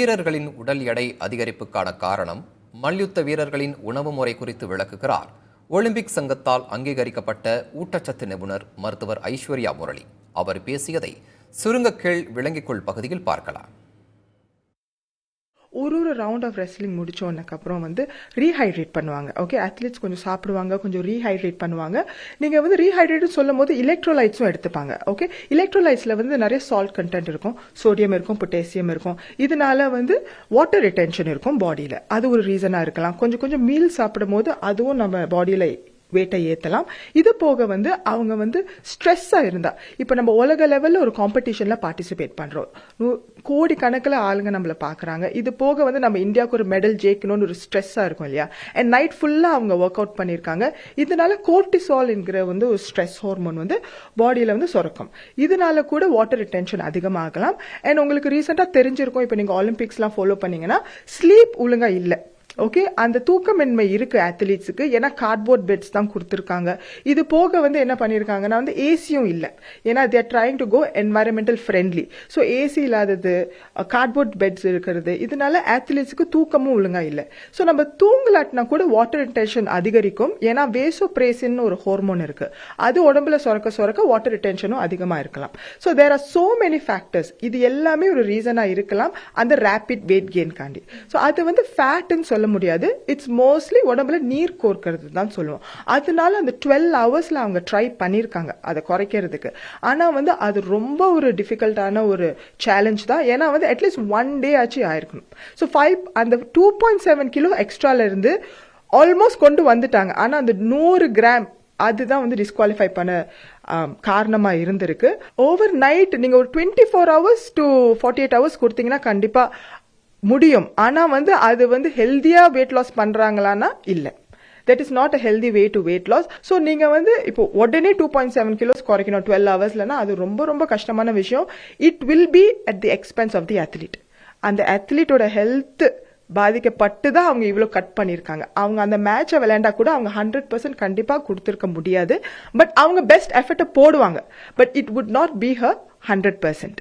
வீரர்களின் உடல் எடை அதிகரிப்புக்கான காரணம் மல்யுத்த வீரர்களின் உணவு முறை குறித்து விளக்குகிறார் ஒலிம்பிக் சங்கத்தால் அங்கீகரிக்கப்பட்ட ஊட்டச்சத்து நிபுணர் மருத்துவர் ஐஸ்வர்யா முரளி. அவர் பேசியதை சுருங்கக்கீழ் விளங்கிக்கொள் பகுதியில் பார்க்கலாம். ஒரு ரவுண்ட் ஆஃப் ரெஸ்லிங் முடிச்சோன்னக்கப்புறம் ரீஹைட்ரேட் பண்ணுவாங்க. ஓகே, அத்லீட்ஸ் கொஞ்சம் சாப்பிடுவாங்க, கொஞ்சம் ரீஹைட்ரேட் பண்ணுவாங்க. நீங்கள் ரீஹைட்ரேட் சொல்லும் போது எலக்ட்ரோலைட்ஸும் எடுத்துப்பாங்க. ஓகே, எலக்ட்ரோலைட்ஸில் நிறைய சால்ட் கண்டென்ட் இருக்கும், சோடியம் இருக்கும், பொட்டாசியம் இருக்கும். இதனால வாட்டர் ரிட்டென்ஷன் இருக்கும் பாடியில். அது ஒரு ரீசனாக இருக்கலாம். கொஞ்சம் கொஞ்சம் மீல் சாப்பிடும் போது அதுவும் நம்ம பாடியில் வெயிட்டை ஏற்றலாம். இது போக அவங்க ஸ்ட்ரெஸ்ஸாக இருந்தா, இப்போ நம்ம உலக லெவலில் ஒரு காம்படிஷனில் பார்ட்டிசிபேட் பண்ணுறோம், கோடி கணக்கில் ஆளுங்க நம்மளை பார்க்குறாங்க. இது போக நம்ம இந்தியாவுக்கு ஒரு மெடல் ஜெயிக்கணும்னு ஒரு ஸ்ட்ரெஸ்ஸாக இருக்கும் இல்லையா. அண்ட் நைட் ஃபுல்லாக அவங்க ஒர்க் அவுட் பண்ணியிருக்காங்க. இதனால கோர்டிசால் என்கிற ஒரு ஸ்ட்ரெஸ் ஹார்மோன் பாடியில் சுரக்கும். இதனால கூட வாட்டர் ரிட்டென்ஷன் அதிகமாகலாம். அண்ட் உங்களுக்கு ரீசெண்டாக தெரிஞ்சிருக்கும், இப்போ நீங்கள் ஒலிம்பிக்ஸ்லாம் ஃபாலோ பண்ணீங்கன்னா ஸ்லீப் ஒழுங்கா இல்லை. ஓகே, அந்த தூக்கமின்மை இருக்கு அத்லீட்ஸுக்கு. ஏன்னா கார்ட்போர்ட் பெட்ஸ் தான் கொடுத்துருக்காங்க. இது போக என்ன பண்ணியிருக்காங்கன்னா ஏசியும் இல்லை. ஏன்னா they're trying to go environmental friendly. So AC இல்லாதது, கார்ட்போர்ட் பெட்ஸ் இருக்கிறது, இதனால அத்லீட்ஸுக்கு தூக்கமும் ஒழுங்கா இல்லை. ஸோ நம்ம தூங்கலாட்டினா கூட வாட்டர் ரிட்டென்ஷன் அதிகரிக்கும். ஏன்னா வேசோப்ரேசின் ஒரு ஹார்மோன் இருக்கு, அது உடம்புல சுரக்க சுரக்க வாட்டர் ரிட்டென்ஷனும் அதிகமாக இருக்கலாம். So there are so many factors. இது எல்லாமே ஒரு ரீசனா இருக்கலாம் அந்த ரேபிட் வெயிட் கெயின் காண்டி. ஸோ அது ஃபேட்னு சொல்ல முடியாது. இட்ஸ் மோஸ்ட்லி உடம்புல நீர் கோர்க்கிறது தான் சொல்லுவோம். அதனால அந்த 12 ஹவர்ஸ்ல அவங்க ட்ரை பண்ணிருக்காங்க அதை குறைக்கிறதுக்கு. ஆனா அது ரொம்ப ஒரு டிஃபிகல்ட்டான ஒரு சேலஞ்ச் தான். ஏன்னா அட்லீஸ்ட் 1 டே ஆச்சு ஆயிருக்கணும். ஸோ அந்த 2.7 கிலோ எக்ஸ்ட்ரால இருந்து ஆல்மோஸ்ட் கொண்டு வந்துட்டாங்க. ஆனா அந்த 100 கிராம் அதுதான் டிஸ்குவாலிஃபை பண்ண காரணமா இருந்திருக்கு. ஓவர் நைட் நீங்க ஒரு 24 ஹவர்ஸ் டு 48 ஹவர்ஸ் கொடுத்தீங்கன்னா கண்டிப்பா முடியும். ஆனா அது ஹெல்தியா வெயிட் லாஸ் பண்றாங்களான்னா இல்ல. That is not a healthy way to weight loss. So நீங்க இப்போ உடனே 2.7 கிலோஸ் குறைக்கணும் 12 ஹவர்ஸ்லன்னா அது ரொம்ப ரொம்ப கஷ்டமான விஷயம். It will be at the expense of the athlete. அந்த அத்லீட்டோட ஹெல்த் பாதிக்கப்பட்டு தான் அவங்க இவ்வளவு கட் பண்ணிருக்காங்க. அவங்க அந்த மேட்சை விளையாண்டா கூட அவங்க 100% கண்டிப்பா கொடுத்திருக்க முடியாது. பட் அவங்க பெஸ்ட் எஃபர்ட்டை போடுவாங்க. But it would not be her 100%.